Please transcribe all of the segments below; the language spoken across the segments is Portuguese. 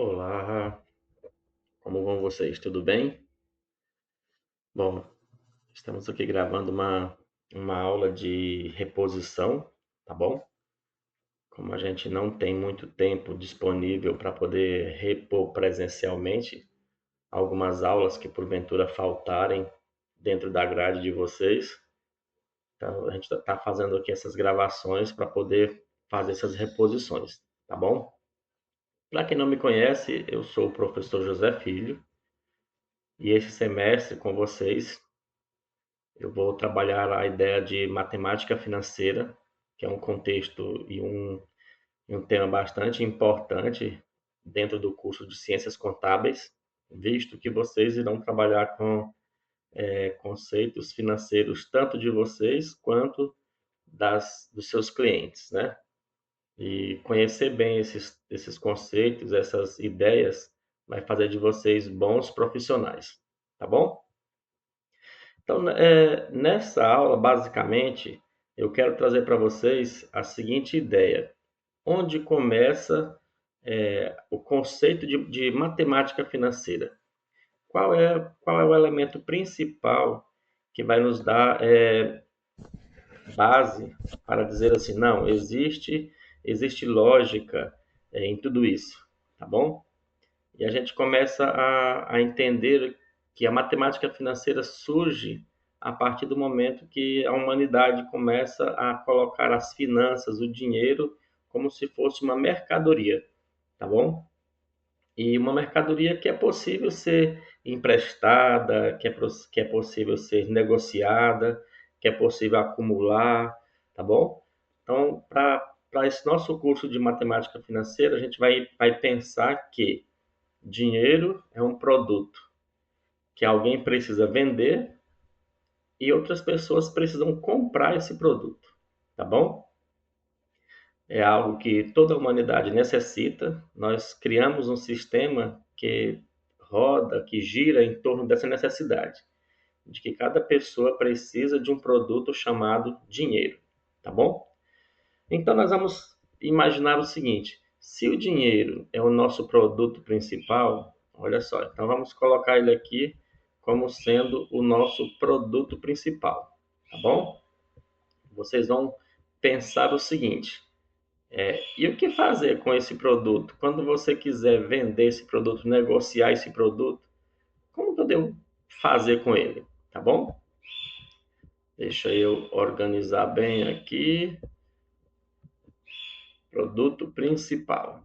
Olá, como vão vocês? Tudo bem? Bom, estamos aqui gravando uma aula de reposição, tá bom? Como a gente não tem muito tempo disponível para poder repor presencialmente algumas aulas que porventura faltarem dentro da grade de vocês, então a gente está fazendo aqui essas gravações para poder fazer essas reposições, tá bom? Para quem não me conhece, eu sou o professor José Filho e esse semestre com vocês eu vou trabalhar a ideia de matemática financeira, que é um contexto e um tema bastante importante dentro do curso de Ciências Contábeis, visto que vocês irão trabalhar com conceitos financeiros tanto de vocês quanto dos seus clientes, né? E conhecer bem esses conceitos, essas ideias, vai fazer de vocês bons profissionais, tá bom? Então, nessa aula, basicamente, eu quero trazer para vocês a seguinte ideia: onde começa o conceito de matemática financeira? Qual é o elemento principal que vai nos dar base para dizer assim, não, existe lógica em tudo isso, tá bom? E a gente começa a entender que a matemática financeira surge a partir do momento que a humanidade começa a colocar as finanças, o dinheiro, como se fosse uma mercadoria, tá bom? E uma mercadoria que é possível ser emprestada, que é possível ser negociada, que é possível acumular, tá bom? Então, para esse nosso curso de matemática financeira, a gente vai pensar que dinheiro é um produto que alguém precisa vender e outras pessoas precisam comprar esse produto, tá bom? É algo que toda a humanidade necessita. Nós criamos um sistema que roda, que gira em torno dessa necessidade, de que cada pessoa precisa de um produto chamado dinheiro, tá bom? Então nós vamos imaginar o seguinte: se o dinheiro é o nosso produto principal, olha só, então vamos colocar ele aqui como sendo o nosso produto principal, tá bom? Vocês vão pensar o seguinte: e o que fazer com esse produto? Quando você quiser vender esse produto, negociar esse produto, como que eu devo fazer com ele? Tá bom? Deixa eu organizar bem aqui. Produto principal.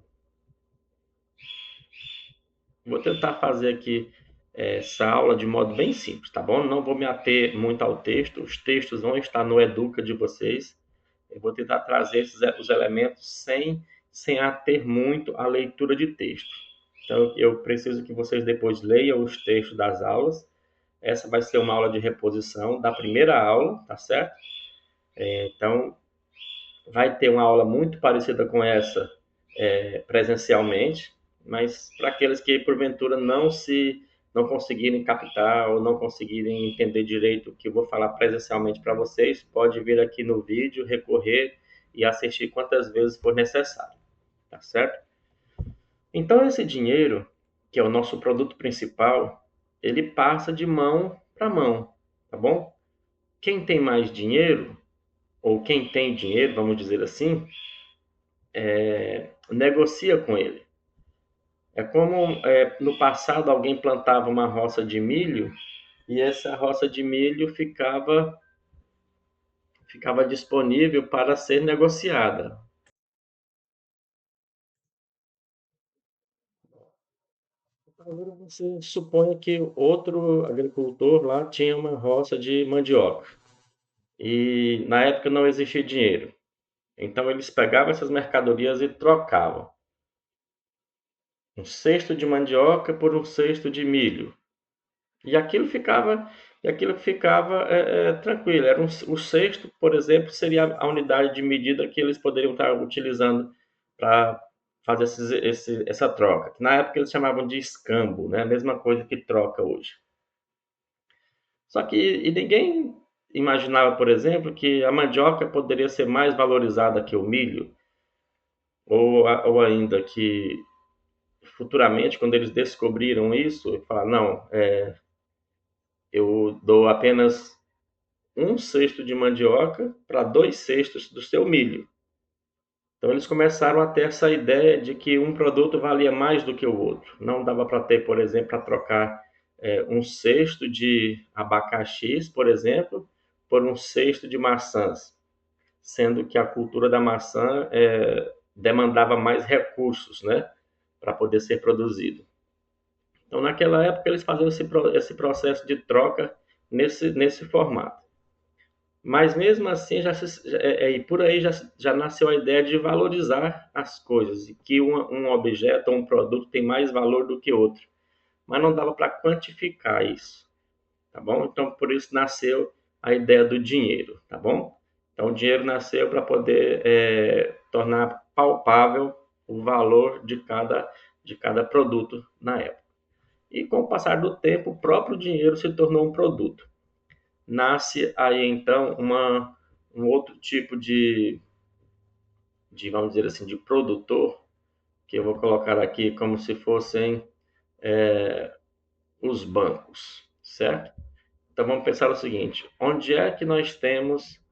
Vou tentar fazer aqui essa aula de modo bem simples, tá bom? Não vou me ater muito ao texto, os textos vão estar no Educa de vocês. Eu vou tentar trazer os elementos sem ater muito à leitura de texto. Então, eu preciso que vocês depois leiam os textos das aulas. Essa vai ser uma aula de reposição da primeira aula, tá certo? Então, vai ter uma aula muito parecida com essa presencialmente, mas para aqueles que porventura não conseguirem captar ou não conseguirem entender direito o que eu vou falar presencialmente para vocês, pode vir aqui no vídeo, recorrer e assistir quantas vezes for necessário, tá certo? Então esse dinheiro, que é o nosso produto principal, ele passa de mão para mão, tá bom? Quem tem mais dinheiro, ou quem tem dinheiro, vamos dizer assim, negocia com ele. É como no passado alguém plantava uma roça de milho e essa roça de milho ficava disponível para ser negociada. Agora você suponha que outro agricultor lá tinha uma roça de mandioca e na época não existia dinheiro. Então eles pegavam essas mercadorias e trocavam um cesto de mandioca por um cesto de milho. E aquilo ficava, e aquilo ficava tranquilo. O cesto, por exemplo, seria a unidade de medida que eles poderiam estar utilizando para fazer essa troca. Que na época eles chamavam de escambo, né? A mesma coisa que troca hoje. Só que ninguém imaginava, por exemplo, que a mandioca poderia ser mais valorizada que o milho, ou ainda que futuramente, quando eles descobriram isso, falaram, não, eu dou apenas 1 cesto de mandioca para 2 cestos do seu milho. Então eles começaram a ter essa ideia de que um produto valia mais do que o outro. Não dava para ter, por exemplo, para trocar 1 cesto de abacaxis, por exemplo, por 1 cesto de maçãs, sendo que a cultura da maçã demandava mais recursos, né, para poder ser produzido. Então, naquela época, eles faziam esse processo de troca nesse formato. Mas mesmo assim, e por aí já nasceu a ideia de valorizar as coisas, e que um objeto ou um produto tem mais valor do que outro. Mas não dava para quantificar isso, tá bom? Então, por isso nasceu a ideia do dinheiro, tá bom? Então, o dinheiro nasceu para poder tornar palpável o valor de cada produto na época. E com o passar do tempo, o próprio dinheiro se tornou um produto. Nasce aí então um outro tipo vamos dizer assim, de produtor, que eu vou colocar aqui como se fossem os bancos, certo? Então vamos pensar o seguinte: onde é que nós temos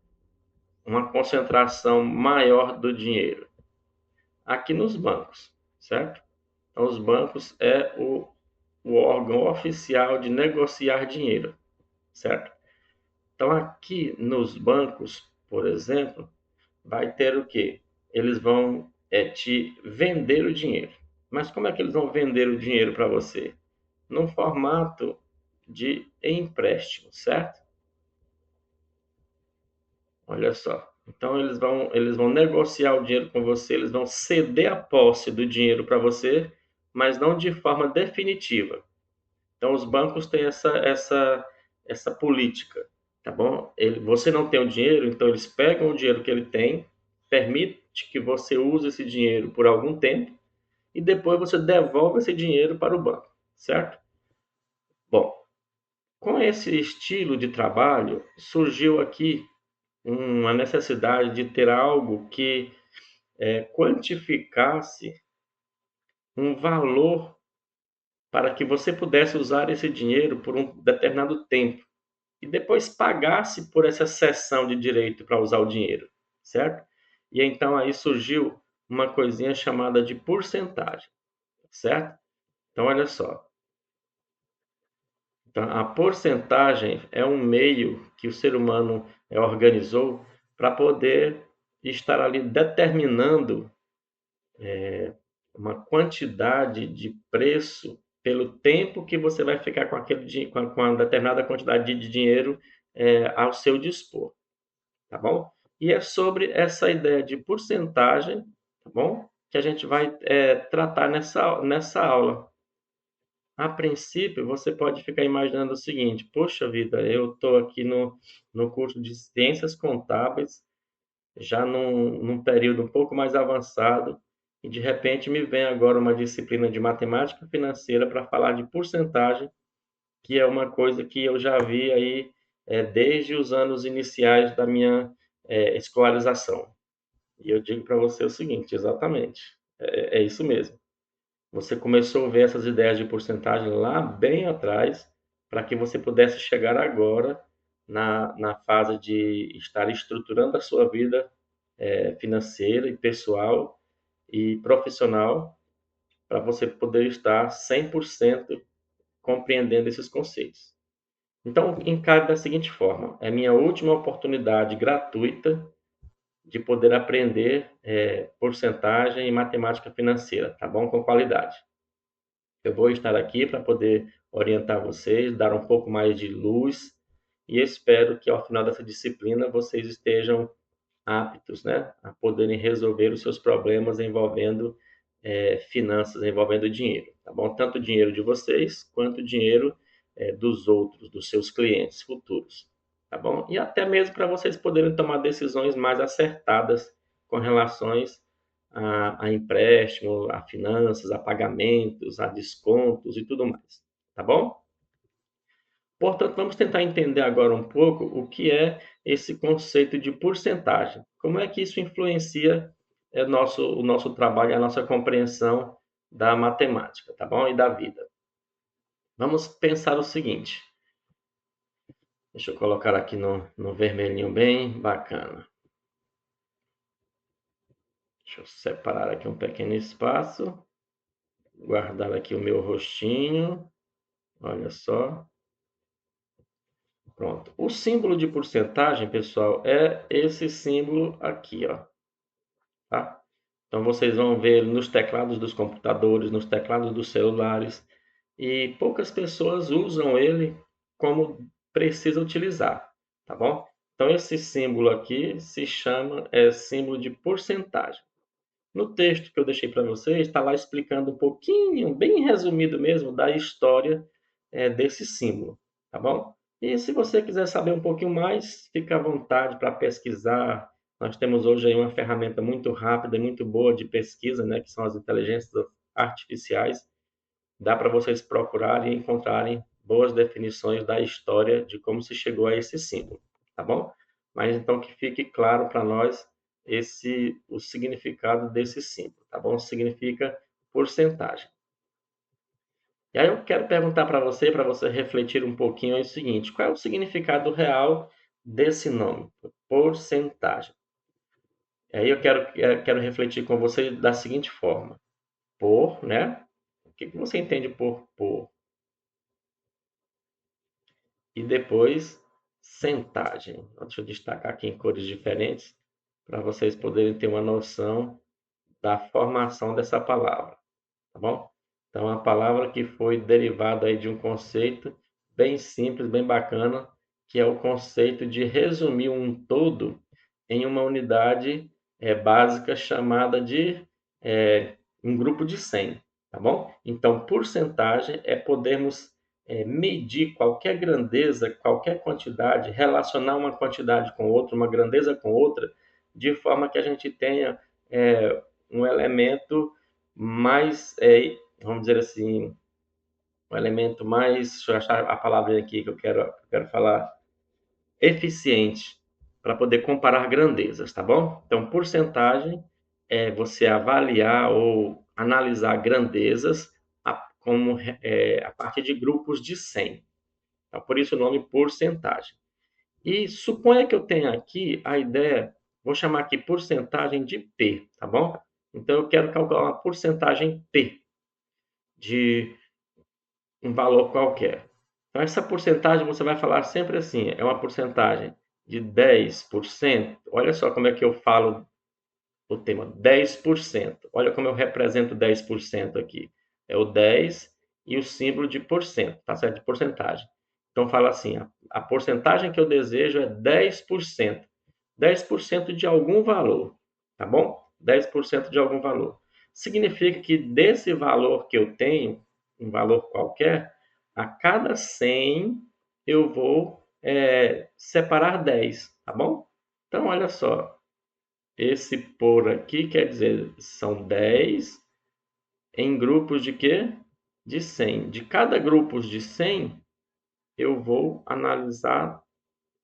uma concentração maior do dinheiro? Aqui nos bancos, certo? Então os bancos é o órgão oficial de negociar dinheiro, certo? Então aqui nos bancos, por exemplo, vai ter o quê? Eles vão te vender o dinheiro. Mas como é que eles vão vender o dinheiro para você? Num formato de empréstimo, certo? Olha só. Então eles vão negociar o dinheiro com você, eles vão ceder a posse do dinheiro para você, mas não de forma definitiva. Então os bancos têm essa política, tá bom? Você não tem o dinheiro, então eles pegam o dinheiro que ele tem, permite que você use esse dinheiro por algum tempo e depois você devolve esse dinheiro para o banco, certo? Bom, com esse estilo de trabalho surgiu aqui uma necessidade de ter algo que quantificasse um valor para que você pudesse usar esse dinheiro por um determinado tempo e depois pagasse por essa cessão de direito para usar o dinheiro, certo? E então aí surgiu uma coisinha chamada de porcentagem, certo? Então olha só, então, a porcentagem é um meio que o ser humano organizou para poder estar ali determinando uma quantidade de preço pelo tempo que você vai ficar com com uma determinada quantidade de dinheiro ao seu dispor, tá bom? E é sobre essa ideia de porcentagem, tá bom? Que a gente vai tratar nessa aula. A princípio, você pode ficar imaginando o seguinte: poxa vida, eu estou aqui no curso de Ciências Contábeis, já num período um pouco mais avançado, e de repente me vem agora uma disciplina de matemática financeira para falar de porcentagem, que é uma coisa que eu já vi aí desde os anos iniciais da minha escolarização. E eu digo para você o seguinte: exatamente, é isso mesmo. Você começou a ver essas ideias de porcentagem lá bem atrás, para que você pudesse chegar agora na fase de estar estruturando a sua vida financeira e pessoal e profissional, para você poder estar 100% compreendendo esses conceitos. Então, encare da seguinte forma: é minha última oportunidade gratuita de poder aprender porcentagem e matemática financeira, tá bom? Com qualidade. Eu vou estar aqui para poder orientar vocês, dar um pouco mais de luz e espero que ao final dessa disciplina vocês estejam aptos, né, a poderem resolver os seus problemas envolvendo finanças, envolvendo dinheiro, tá bom? Tanto o dinheiro de vocês quanto o dinheiro dos outros, dos seus clientes futuros, tá bom? E até mesmo para vocês poderem tomar decisões mais acertadas com relações a empréstimo, a finanças, a pagamentos, a descontos e tudo mais, tá bom? Portanto, vamos tentar entender agora um pouco o que é esse conceito de porcentagem. Como é que isso influencia o nosso trabalho, a nossa compreensão da matemática, tá bom? E da vida. Vamos pensar o seguinte. Deixa eu colocar aqui no vermelhinho bem bacana. Deixa eu separar aqui um pequeno espaço. Guardar aqui o meu rostinho. Olha só. Pronto. O símbolo de porcentagem, pessoal, é esse símbolo aqui, ó. Tá? Então vocês vão ver nos teclados dos computadores, nos teclados dos celulares, e poucas pessoas usam ele como precisa utilizar, tá bom? Então esse símbolo aqui se chama símbolo de porcentagem. No texto que eu deixei para vocês, está lá explicando um pouquinho, bem resumido mesmo, da história desse símbolo, tá bom? E se você quiser saber um pouquinho mais, fica à vontade para pesquisar. Nós temos hoje aí uma ferramenta muito rápida e muito boa de pesquisa, né, que são as inteligências artificiais. Dá para vocês procurarem e encontrarem boas definições da história de como se chegou a esse símbolo, tá bom? Mas então que fique claro para nós o significado desse símbolo, tá bom? Significa porcentagem. E aí eu quero perguntar para você refletir um pouquinho é o seguinte: qual é o significado real desse nome, porcentagem? E aí eu quero refletir com você da seguinte forma: por, né? O que você entende por por? E depois centagem. Deixa eu destacar aqui em cores diferentes para vocês poderem ter uma noção da formação dessa palavra, tá bom? Então, a palavra que foi derivada aí de um conceito bem simples, bem bacana, que é o conceito de resumir um todo em uma unidade básica chamada de um grupo de 100, tá bom? Então, porcentagem é podermos medir qualquer grandeza, qualquer quantidade, relacionar uma quantidade com outra, uma grandeza com outra, de forma que a gente tenha um elemento mais, vamos dizer assim, um elemento mais, deixa eu achar a palavra aqui que eu quero falar, eficiente, para poder comparar grandezas, tá bom? Então, porcentagem é você avaliar ou analisar grandezas a partir de grupos de 100. Então, por isso o nome porcentagem. E suponha que eu tenha aqui a ideia, vou chamar aqui porcentagem de P, tá bom? Então, eu quero calcular uma porcentagem P de um valor qualquer. Então, essa porcentagem você vai falar sempre assim, é uma porcentagem de 10%. Olha só como é que eu falo o tema, 10%. Olha como eu represento 10% aqui. É o 10 e o símbolo de porcento, tá certo? De porcentagem. Então, fala assim, a porcentagem que eu desejo é 10%. 10% de algum valor, tá bom? 10% de algum valor. Significa que desse valor que eu tenho, um valor qualquer, a cada 100 eu vou separar 10, tá bom? Então, olha só, esse por aqui quer dizer, são 10 em grupos de quê? De 100. De cada grupo de 100, eu vou analisar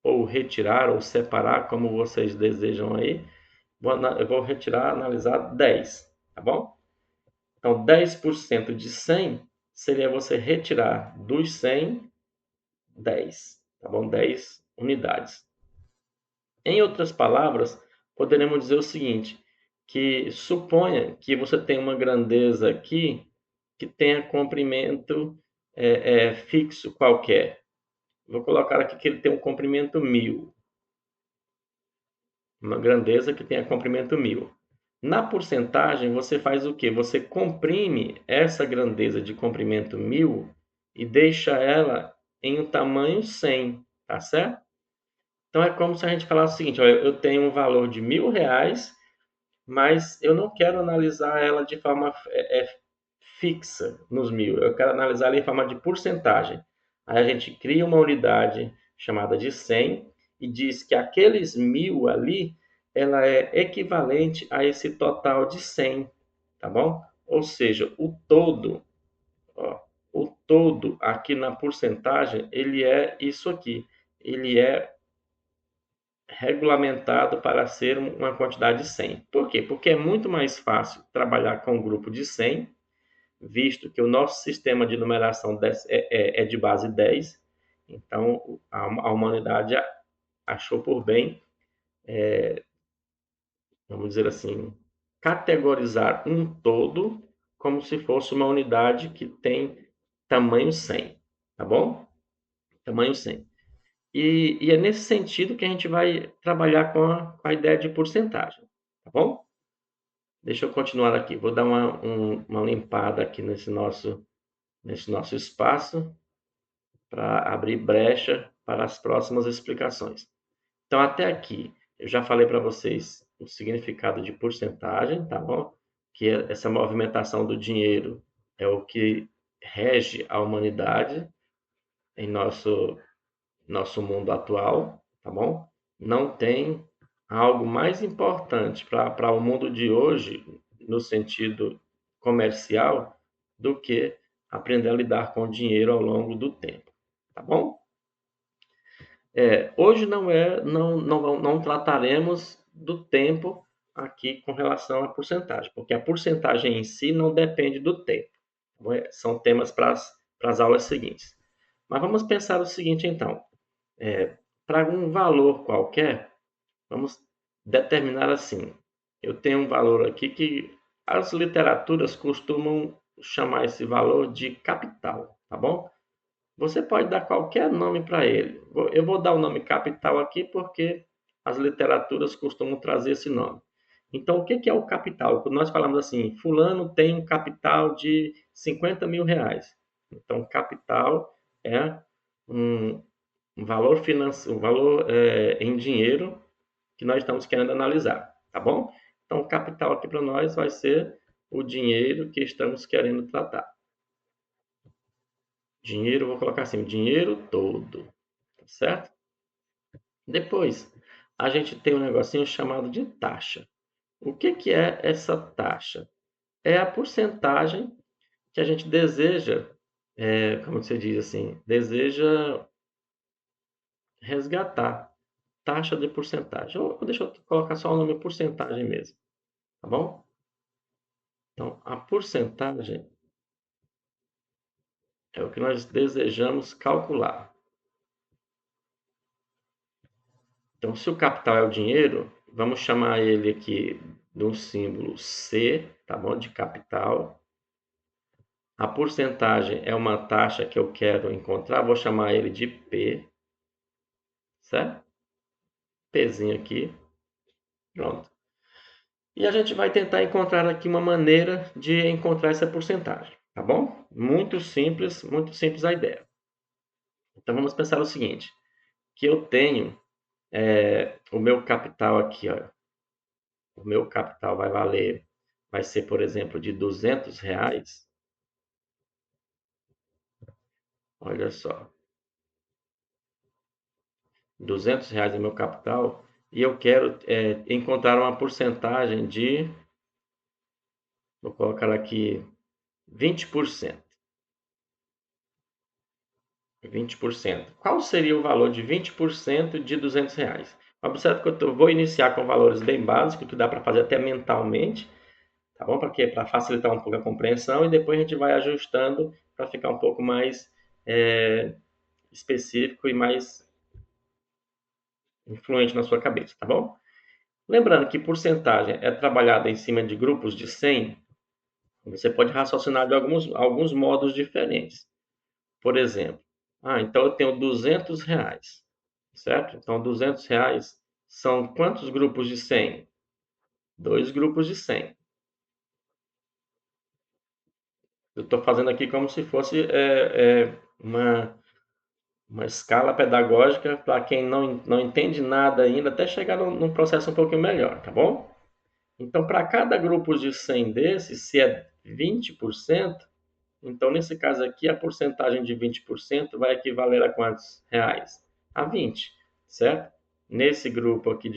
ou retirar ou separar, como vocês desejam aí. Eu vou retirar, analisar 10, tá bom? Então, 10% de 100 seria você retirar dos 100, 10, tá bom? 10 unidades. Em outras palavras, poderemos dizer o seguinte, que suponha que você tem uma grandeza aqui que tenha comprimento fixo qualquer. Vou colocar aqui que ele tem um comprimento 1000. Uma grandeza que tenha comprimento 1000. Na porcentagem, você faz o quê? Você comprime essa grandeza de comprimento 1000 e deixa ela em um tamanho 100, tá certo? Então é como se a gente falasse o seguinte: olha, eu tenho um valor de R$ 1.000, mas eu não quero analisar ela de forma fixa nos 1.000. Eu quero analisar ela em forma de porcentagem. Aí a gente cria uma unidade chamada de 100 e diz que aqueles 1.000 ali, ela é equivalente a esse total de 100, tá bom? Ou seja, ó, o todo aqui na porcentagem, ele é isso aqui. Ele é regulamentado para ser uma quantidade de 100. Por quê? Porque é muito mais fácil trabalhar com um grupo de 100 visto que o nosso sistema de numeração é de base 10, então a humanidade achou por bem, vamos dizer assim, categorizar um todo como se fosse uma unidade que tem tamanho 100, tá bom? Tamanho 100. E é nesse sentido que a gente vai trabalhar com a ideia de porcentagem, tá bom? Deixa eu continuar aqui. Vou dar uma limpada aqui nesse nosso espaço para abrir brecha para as próximas explicações. Então, até aqui, eu já falei para vocês o significado de porcentagem, tá bom? Que essa movimentação do dinheiro é o que rege a humanidade em nosso mundo atual, tá bom? Não tem algo mais importante para o mundo de hoje, no sentido comercial, do que aprender a lidar com o dinheiro ao longo do tempo, tá bom? Hoje não trataremos do tempo aqui com relação à porcentagem, porque a porcentagem em si não depende do tempo. São temas para as aulas seguintes. Mas vamos pensar o seguinte, então. Para um valor qualquer, vamos determinar assim. Eu tenho um valor aqui que as literaturas costumam chamar esse valor de capital, tá bom? Você pode dar qualquer nome para ele. Eu vou dar o nome capital aqui porque as literaturas costumam trazer esse nome. Então, o que é o capital? Quando nós falamos assim, fulano tem um capital de 50 mil reais. Então, capital é um, um valor financeiro, um valor em dinheiro que nós estamos querendo analisar, tá bom? Então, o capital aqui para nós vai ser o dinheiro que estamos querendo tratar. Dinheiro, vou colocar assim, o dinheiro todo, tá certo? Depois, a gente tem um negocinho chamado de taxa. O que é essa taxa? É a porcentagem que a gente deseja, como você diz assim, deseja resgatar. Taxa de porcentagem. Ou deixa eu colocar só o nome porcentagem mesmo, tá bom? Então, a porcentagem é o que nós desejamos calcular. Então, se o capital é o dinheiro, vamos chamar ele aqui do símbolo C, tá bom? De capital. A porcentagem é uma taxa que eu quero encontrar, vou chamar ele de P, certo? Pzinho aqui, pronto. E a gente vai tentar encontrar aqui uma maneira de encontrar essa porcentagem, tá bom? Muito simples a ideia. Então vamos pensar o seguinte, que eu tenho o meu capital aqui, ó. O meu capital vai ser, por exemplo, de R$ 200. Olha só, R$ 200 é meu capital e eu quero encontrar uma porcentagem de, vou colocar aqui, 20%. 20%. Qual seria o valor de 20% de R$ 200? Observe que eu vou iniciar com valores bem básicos, que dá para fazer até mentalmente, tá bom? Para facilitar um pouco a compreensão e depois a gente vai ajustando para ficar um pouco mais específico e mais influente na sua cabeça, tá bom? Lembrando que porcentagem é trabalhada em cima de grupos de 100, você pode raciocinar de alguns modos diferentes. Por exemplo, então eu tenho R$ 200, certo? Então R$ 200 são quantos grupos de 100? Dois grupos de 100. Eu estou fazendo aqui como se fosse uma escala pedagógica para quem não entende nada ainda, até chegar num processo um pouquinho melhor, tá bom? Então, para cada grupo de 100 desses, se é 20%, então nesse caso aqui a porcentagem de 20% vai equivaler a quantos reais? A 20, certo? Nesse grupo aqui,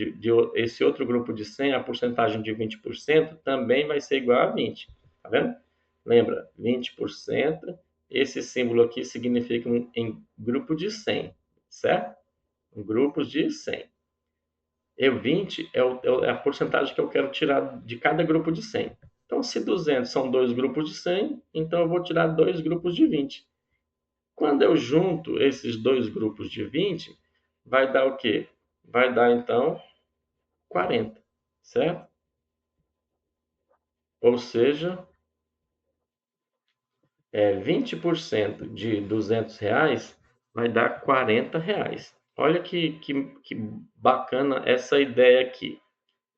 esse outro grupo de 100, a porcentagem de 20% também vai ser igual a 20, tá vendo? Lembra, 20%, esse símbolo aqui significa em grupo de 100, certo? Grupos de 100. 20 é a porcentagem que eu quero tirar de cada grupo de 100. Então, se 200 são dois grupos de 100, então eu vou tirar dois grupos de 20. Quando eu junto esses dois grupos de 20, vai dar o quê? Vai dar, então, 40, certo? Ou seja, 20% de R$ 200 vai dar R$ 40. Olha que bacana essa ideia aqui.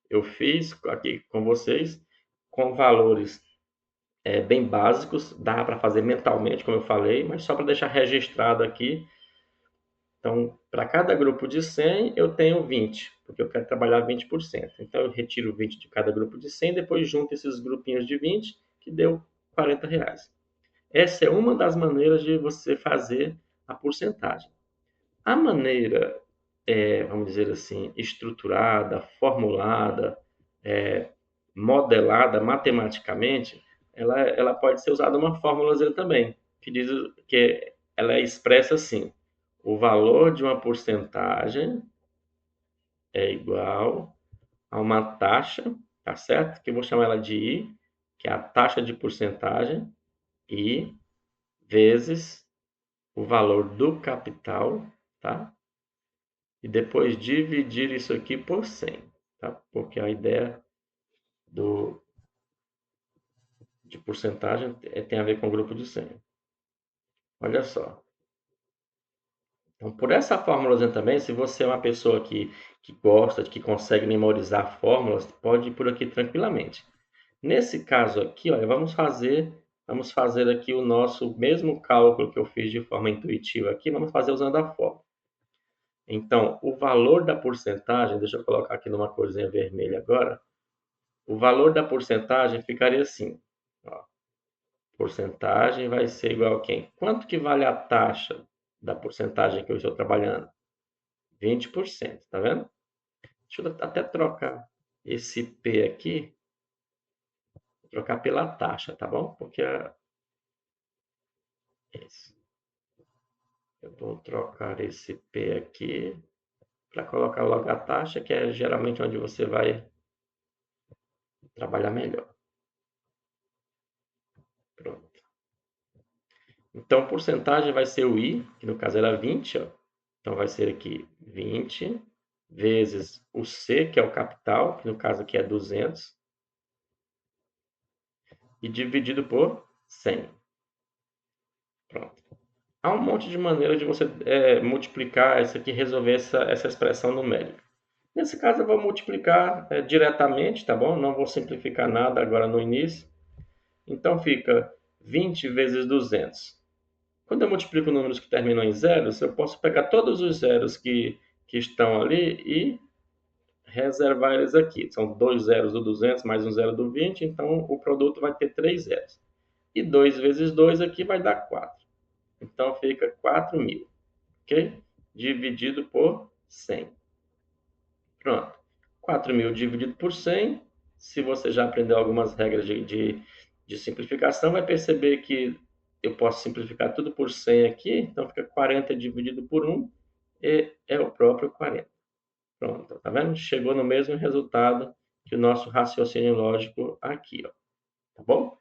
Eu fiz aqui com vocês com valores bem básicos, dá para fazer mentalmente, como eu falei, mas só para deixar registrado aqui. Então, para cada grupo de 100, eu tenho 20, porque eu quero trabalhar 20%. Então, eu retiro 20 de cada grupo de 100, depois junto esses grupinhos de 20, que deu R$ 40. Essa é uma das maneiras de você fazer a porcentagem. A maneira, vamos dizer assim, estruturada, formulada, é, modelada matematicamente, ela pode ser usada uma fórmula também, que diz que ela expressa assim: o valor de uma porcentagem é igual a uma taxa, tá certo? Que eu vou chamar ela de I, que é a taxa de porcentagem, I vezes o valor do capital, tá? E depois dividir isso aqui por 100, tá? Porque a ideia do, de porcentagem tem a ver com o grupo de 100. Olha só. Então, por essa fórmula também, se você é uma pessoa que gosta, que consegue memorizar fórmulas, pode ir por aqui tranquilamente. Nesse caso aqui, olha, vamos fazer aqui o nosso mesmo cálculo que eu fiz de forma intuitiva aqui, vamos fazer usando a fórmula. Então, o valor da porcentagem, deixa eu colocar aqui numa corzinha vermelha agora, o valor da porcentagem ficaria assim, ó, porcentagem vai ser igual a quem? Quanto que vale a taxa da porcentagem que eu estou trabalhando? 20%, tá vendo? Deixa eu até trocar esse P aqui, trocar pela taxa, tá bom? Porque isso. Eu vou trocar esse P aqui para colocar logo a taxa, que é geralmente onde você vai trabalhar melhor. Pronto. Então, porcentagem vai ser o I, que no caso era 20, ó. Então, vai ser aqui 20 vezes o C, que é o capital, que no caso aqui é 200, e dividido por 100. Pronto. Há um monte de maneira de você multiplicar isso aqui, resolver essa expressão numérica. Nesse caso, eu vou multiplicar diretamente, tá bom? Não vou simplificar nada agora no início. Então, fica 20 vezes 200. Quando eu multiplico números que terminam em zeros, eu posso pegar todos os zeros que estão ali e reservar eles aqui. São dois zeros do 200 mais um zero do 20, então o produto vai ter três zeros. E 2 vezes 2 aqui vai dar 4. Então fica 4.000, ok? Dividido por 100. Pronto. 4.000 dividido por 100. Se você já aprendeu algumas regras de simplificação, vai perceber que eu posso simplificar tudo por 100 aqui. Então fica 40 dividido por 1 e é o próprio 40. Pronto, tá vendo? Chegou no mesmo resultado que o nosso raciocínio lógico aqui, ó. Tá bom?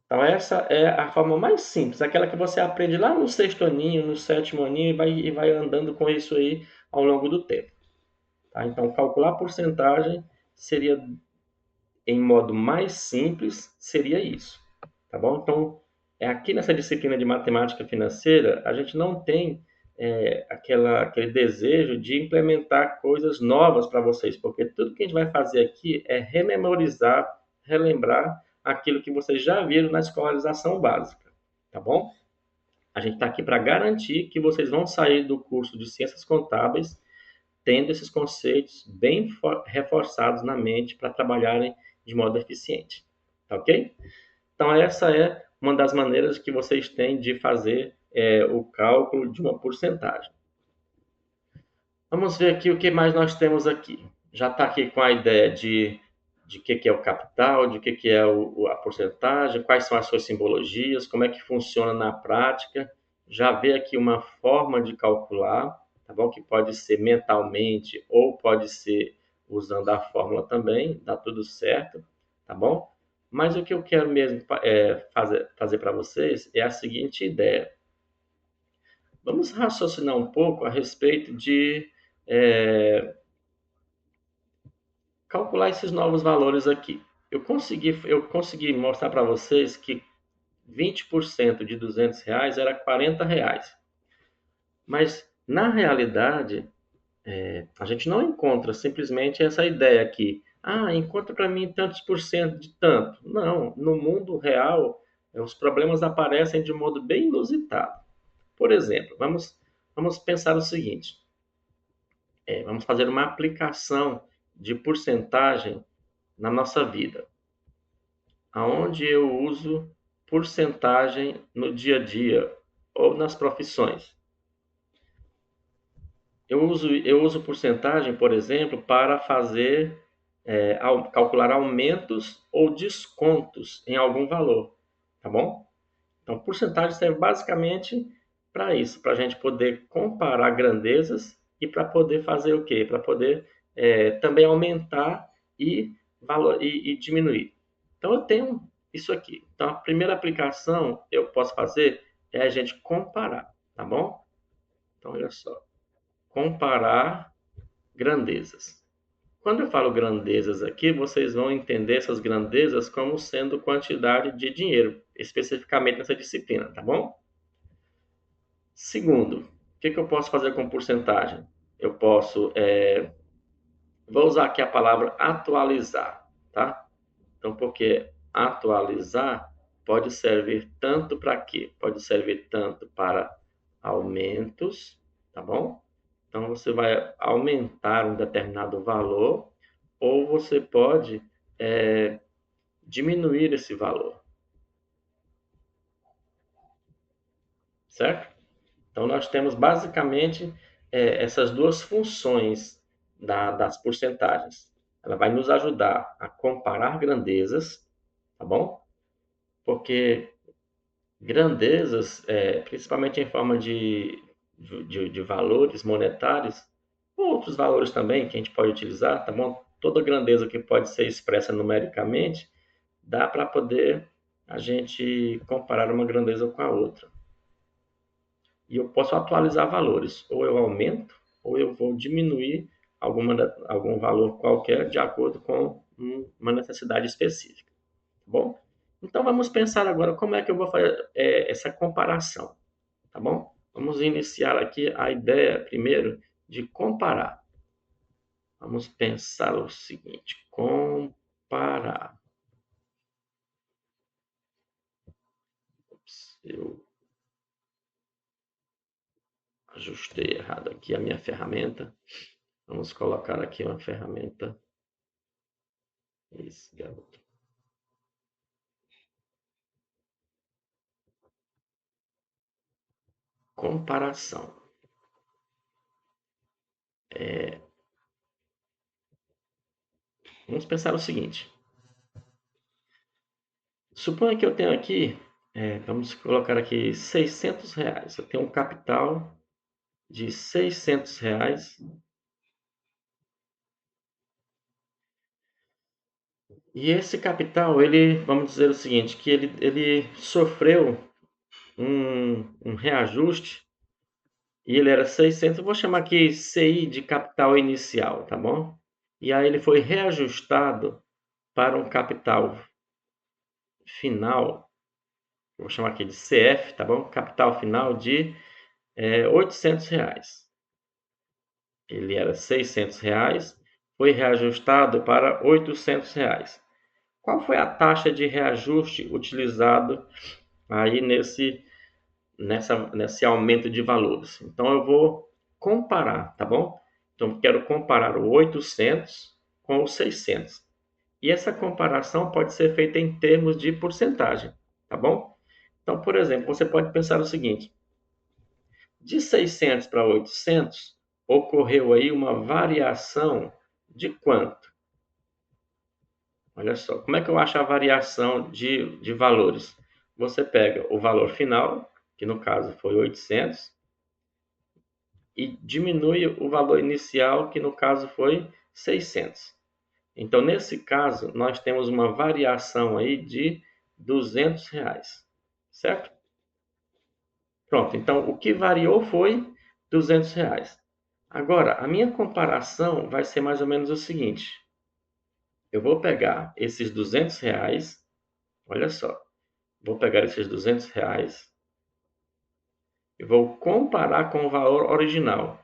Então essa é a forma mais simples, aquela que você aprende lá no sexto aninho, no sétimo aninho e vai andando com isso aí ao longo do tempo. Tá? Então calcular a porcentagem seria, em modo mais simples, seria isso. Tá bom? Então aqui nessa disciplina de matemática financeira, a gente não tem aquele desejo de implementar coisas novas para vocês, porque tudo que a gente vai fazer aqui é rememorizar, relembrar aquilo que vocês já viram na escolarização básica, tá bom? A gente está aqui para garantir que vocês vão sair do curso de Ciências Contábeis tendo esses conceitos bem reforçados na mente para trabalharem de modo eficiente, tá ok? Então, essa é uma das maneiras que vocês têm de fazer o cálculo de uma porcentagem. Vamos ver aqui o que mais nós temos aqui. Já está aqui com a ideia de que é o capital, de que é a porcentagem, quais são as suas simbologias, como é que funciona na prática. Já vê aqui uma forma de calcular, tá bom? Que pode ser mentalmente ou pode ser usando a fórmula também, dá tudo certo, tá bom? Mas o que eu quero mesmo fazer para vocês é a seguinte ideia. Vamos raciocinar um pouco a respeito de calcular esses novos valores aqui. Eu consegui mostrar para vocês que 20% de R$ 200 era R$ 40. Mas, na realidade, a gente não encontra simplesmente essa ideia aqui. Ah, encontra para mim tantos por cento de tanto. Não, no mundo real, os problemas aparecem de modo bem inusitado. Por exemplo, vamos pensar o seguinte: vamos fazer uma aplicação de porcentagem na nossa vida, aonde eu uso porcentagem no dia a dia ou nas profissões. Eu uso porcentagem, por exemplo, para fazer, calcular aumentos ou descontos em algum valor, tá bom? Então, porcentagem serve basicamente para isso, para a gente poder comparar grandezas e para poder fazer o quê? Para poder também aumentar e diminuir. Então, eu tenho isso aqui. Então, a primeira aplicação eu posso fazer é a gente comparar, tá bom? Então, olha só, comparar grandezas. Quando eu falo grandezas aqui, vocês vão entender essas grandezas como sendo quantidade de dinheiro, especificamente nessa disciplina, tá bom? Segundo, o que eu posso fazer com porcentagem? Eu posso, vou usar aqui a palavra atualizar, tá? Então, porque atualizar pode servir tanto para quê? Pode servir tanto para aumentos, tá bom? Então, você vai aumentar um determinado valor ou você pode diminuir esse valor, certo? Então, nós temos basicamente essas duas funções das porcentagens. Ela vai nos ajudar a comparar grandezas, tá bom? Porque grandezas, principalmente em forma de valores monetários, outros valores também que a gente pode utilizar, tá bom? Toda grandeza que pode ser expressa numericamente, dá para poder a gente comparar uma grandeza com a outra. E eu posso atualizar valores, ou eu aumento, ou eu vou diminuir algum valor qualquer de acordo com uma necessidade específica, tá bom? Então vamos pensar agora como é que eu vou fazer essa comparação, tá bom? Vamos iniciar aqui a ideia primeiro de comparar. Vamos pensar o seguinte: comparar. Ups, eu ajustei errado aqui a minha ferramenta. Vamos colocar aqui uma ferramenta. Isso, garoto. Comparação. Vamos pensar o seguinte: suponha que eu tenho aqui, vamos colocar aqui R$ 600. Eu tenho um capital de R$ 600 e esse capital, ele, vamos dizer o seguinte, que ele sofreu um reajuste e ele era 600. Eu vou chamar aqui CI de capital inicial, tá bom? E aí ele foi reajustado para um capital final, vou chamar aqui de CF, tá bom? Capital final de R$ 800. Ele era R$ 600, foi reajustado para R$ 800. Qual foi a taxa de reajuste utilizado aí nesse aumento de valores? Então eu vou comparar, tá bom? Então quero comparar o 800 com o 600. E essa comparação pode ser feita em termos de porcentagem, tá bom? Então, por exemplo, você pode pensar o seguinte: de 600 para 800, ocorreu aí uma variação de quanto? Olha só, como é que eu acho a variação de valores? Você pega o valor final, que no caso foi 800, e diminui o valor inicial, que no caso foi 600. Então, nesse caso, nós temos uma variação aí de R$ 200, certo? Pronto, então o que variou foi R$ 200. Agora, a minha comparação vai ser mais ou menos o seguinte: eu vou pegar esses R$ 200, olha só, vou pegar esses R$ 200 e vou comparar com o valor original.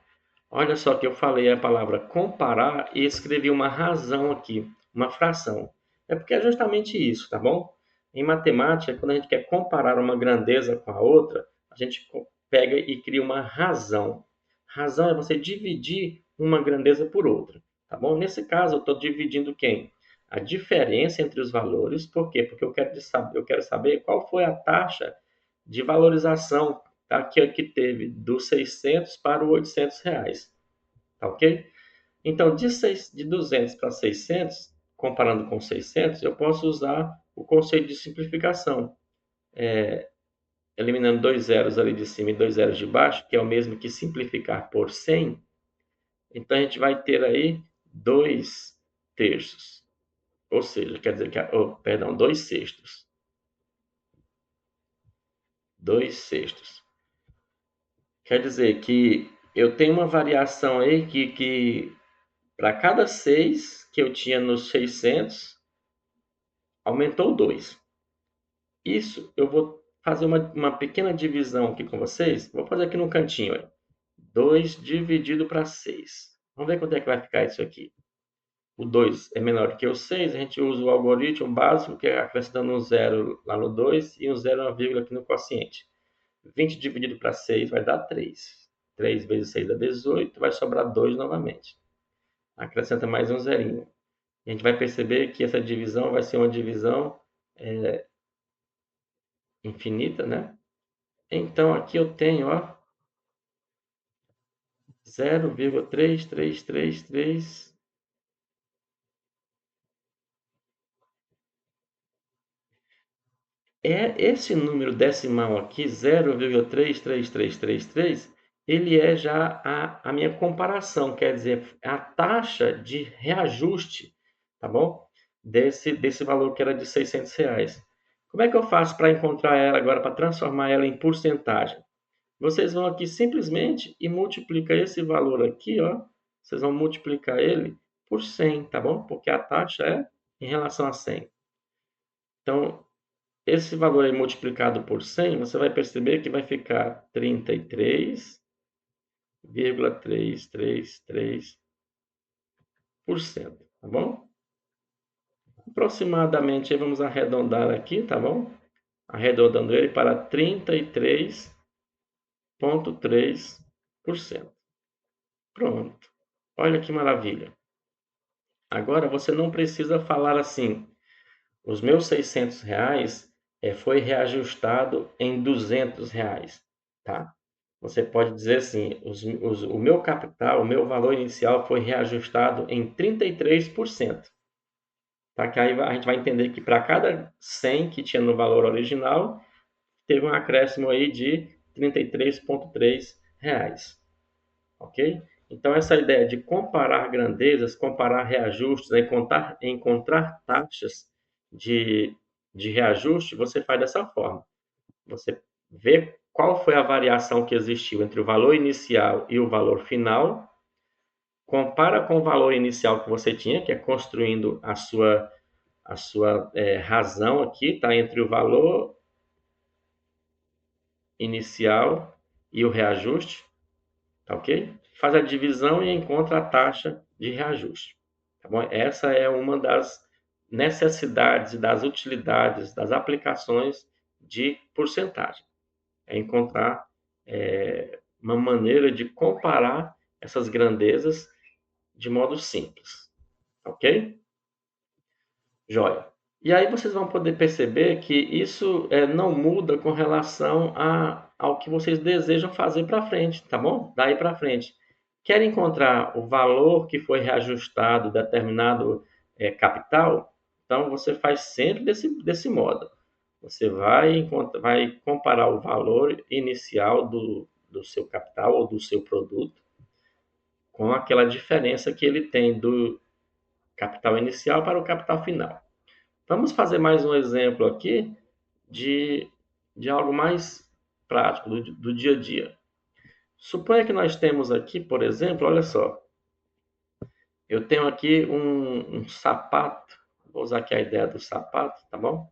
Olha só que eu falei a palavra comparar e escrevi uma razão aqui, uma fração. É porque é justamente isso, tá bom? Em matemática, quando a gente quer comparar uma grandeza com a outra, a gente pega e cria uma razão. Razão é você dividir uma grandeza por outra, tá bom? Nesse caso, eu estou dividindo quem? A diferença entre os valores. Por quê? Porque eu quero saber qual foi a taxa de valorização, tá? que teve dos 600 para os R$ 800. Tá ok? Então, de 200 para 600, comparando com 600, eu posso usar o conceito de simplificação, eliminando dois zeros ali de cima e dois zeros de baixo, que é o mesmo que simplificar por 100. Então, a gente vai ter aí 2 terços, ou seja, quer dizer que, perdão, 2 sextos. 2 sextos. Quer dizer que eu tenho uma variação aí que para cada 6 que eu tinha nos 600, aumentou 2. Isso eu vou fazer uma pequena divisão aqui com vocês. Vou fazer aqui no cantinho, olha. 2 dividido para 6. Vamos ver quanto é que vai ficar isso aqui. O 2 é menor que o 6, a gente usa o algoritmo básico, que é acrescentando um zero lá no 2 e um zero, uma vírgula aqui no quociente. 20 dividido para 6 vai dar 3. 3 vezes 6 dá 18, vai sobrar 2 novamente. Acrescenta mais um zerinho. A gente vai perceber que essa divisão vai ser uma divisão infinita, né? Então aqui eu tenho, ó, 0,3333. Esse número decimal aqui, 0,33333, ele é já a minha comparação, quer dizer, a taxa de reajuste, tá bom? Desse valor que era de R$ 600. Como é que eu faço para encontrar ela agora, para transformar ela em porcentagem? Vocês vão aqui simplesmente e multiplica esse valor aqui, ó. Vocês vão multiplicar ele por 100, tá bom? Porque a taxa é em relação a 100. Então, esse valor aí multiplicado por 100, você vai perceber que vai ficar 33,333%, tá bom? Aproximadamente, vamos arredondar aqui, tá bom? Arredondando ele para 33,3%. Pronto. Olha que maravilha. Agora você não precisa falar assim: os meus R$ 600 foi reajustado em R$ 200, tá? Você pode dizer assim: o meu capital, o meu valor inicial foi reajustado em 33%. Tá? Que aí a gente vai entender que para cada 100 que tinha no valor original, teve um acréscimo aí de R$ 33,3. Ok? Então, essa ideia de comparar grandezas, comparar reajustes, né, encontrar taxas de, de reajuste, você faz dessa forma. Você vê qual foi a variação que existiu entre o valor inicial e o valor final, compara com o valor inicial que você tinha, que é construindo a sua razão aqui, tá? Entre o valor inicial e o reajuste. Tá ok? Faz a divisão e encontra a taxa de reajuste. Tá bom? Essa é uma das necessidades, das utilidades, das aplicações de porcentagem. É encontrar uma maneira de comparar essas grandezas de modo simples. Ok? Joia. E aí vocês vão poder perceber que isso não muda com relação ao que vocês desejam fazer para frente, tá bom? Daí para frente. Quer encontrar o valor que foi reajustado determinado capital? Então você faz sempre desse modo. Você vai comparar o valor inicial do seu capital ou do seu produto com aquela diferença que ele tem capital inicial para o capital final. Vamos fazer mais um exemplo aqui de, de algo mais prático, do dia a dia. Suponha que nós temos aqui, por exemplo, olha só, eu tenho aqui um sapato, vou usar aqui a ideia do sapato, tá bom?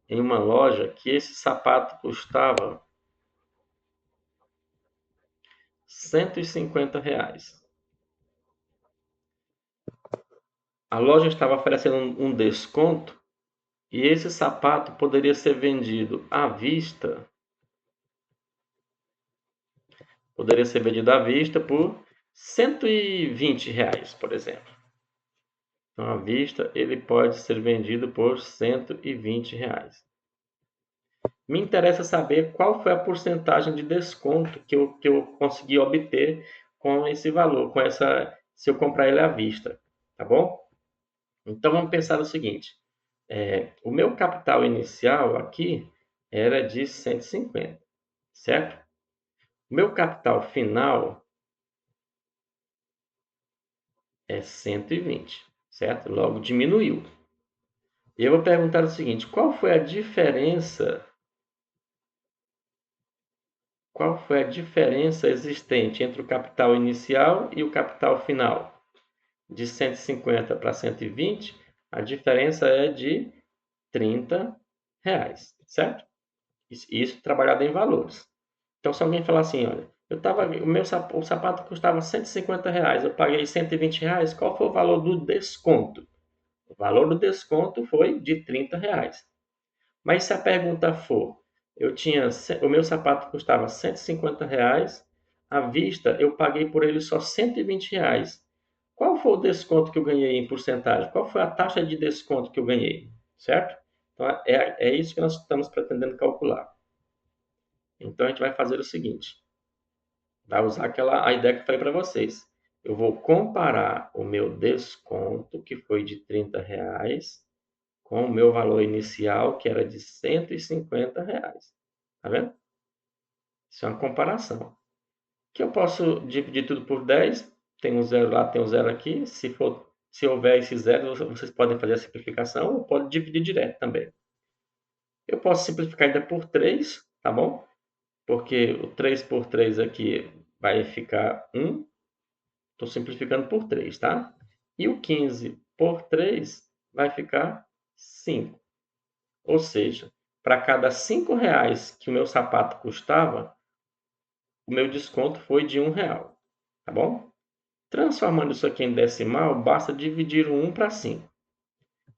Em uma loja que esse sapato custava R$ 150. A loja estava oferecendo um desconto e esse sapato poderia ser vendido à vista, por R$ 120, por exemplo. Então, à vista, ele pode ser vendido por R$ 120. Me interessa saber qual foi a porcentagem de desconto que eu consegui obter com esse valor, se eu comprar ele à vista, tá bom? Então, vamos pensar o seguinte, o meu capital inicial aqui era de 150, certo? O meu capital final é 120, certo? Logo diminuiu. E eu vou perguntar o seguinte, qual foi a diferença existente entre o capital inicial e o capital final? De 150 para 120, a diferença é de R$ 30, certo? Isso trabalhado em valores. Então, se alguém falar assim, olha, o sapato custava R$ 150, eu paguei R$ 120, qual foi o valor do desconto? O valor do desconto foi de R$ 30. Mas se a pergunta for, o meu sapato custava R$ 150, à vista eu paguei por ele só R$ 120. Qual foi o desconto que eu ganhei em porcentagem? Qual foi a taxa de desconto que eu ganhei? Certo? Então é isso que nós estamos pretendendo calcular. Então a gente vai fazer o seguinte, vai usar a ideia que eu falei para vocês. Eu vou comparar o meu desconto, que foi de R$ 30, com o meu valor inicial, que era de R$ 150. Tá vendo? Isso é uma comparação. Que eu posso dividir tudo por 10. Tem um zero lá, tem um zero aqui. Se houver esse zero, vocês podem fazer a simplificação ou pode dividir direto também. Eu posso simplificar ainda por 3, tá bom? Porque o 3 por 3 aqui vai ficar 1. Estou simplificando por 3, tá? E o 15 por 3 vai ficar 5. Ou seja, para cada R$ 5 que o meu sapato custava, o meu desconto foi de R$ 1, tá bom? Transformando isso aqui em decimal, basta dividir o 1 para 5.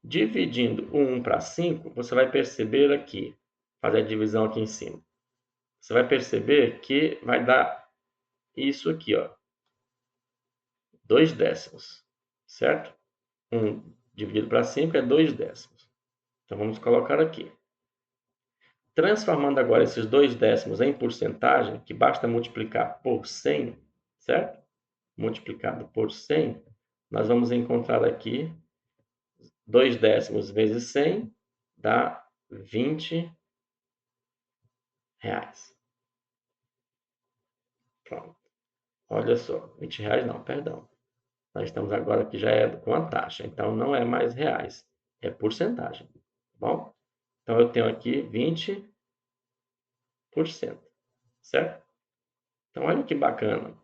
Dividindo o 1 para 5, você vai perceber aqui, fazer a divisão aqui em cima. Você vai perceber que vai dar isso aqui, ó, 2 décimos, certo? 1 dividido para 5 é 2 décimos. Então vamos colocar aqui. Transformando agora esses 2 décimos em porcentagem, que basta multiplicar por 100, certo? Multiplicado por 100, nós vamos encontrar aqui 2 décimos vezes 100 dá R$ 20. Pronto. Olha só, R$ 20 não, perdão. Nós estamos agora aqui já é com a taxa, então não é mais reais, é porcentagem, tá bom? Então eu tenho aqui 20%, certo? Então olha que bacana.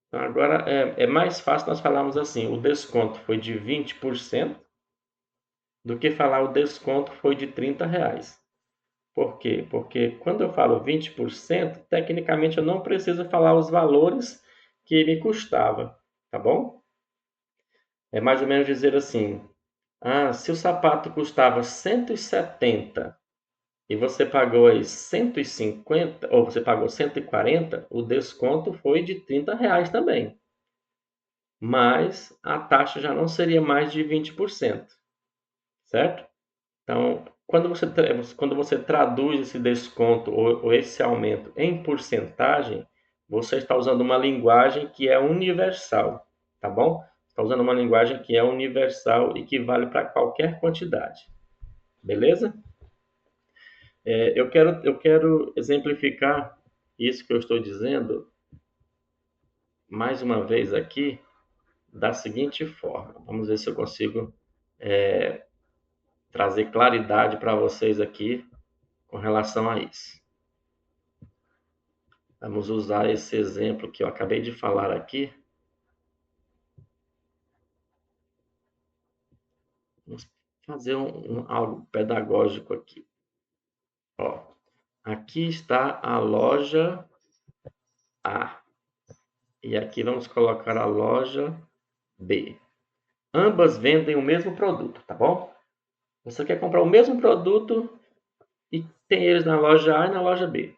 Então, agora é mais fácil nós falarmos assim, o desconto foi de 20% do que falar o desconto foi de R$ 30. Por quê? Porque quando eu falo 20%, tecnicamente eu não preciso falar os valores que me custava, tá bom? É mais ou menos dizer assim, se o sapato custava 170 e você pagou aí 150, ou você pagou 140, o desconto foi de R$ 30 também. Mas a taxa já não seria mais de 20%, certo? Então, quando você traduz esse desconto ou esse aumento em porcentagem, você está usando uma linguagem que é universal, tá bom? Está usando uma linguagem que é universal e que vale para qualquer quantidade, beleza? Eu quero exemplificar isso que eu estou dizendo mais uma vez aqui da seguinte forma. Vamos ver se eu consigo trazer claridade para vocês aqui com relação a isso. Vamos usar esse exemplo que eu acabei de falar aqui. Vamos fazer algo pedagógico aqui. Ó, aqui está a loja A. E aqui vamos colocar a loja B. Ambas vendem o mesmo produto, tá bom? Você quer comprar o mesmo produto e tem eles na loja A e na loja B.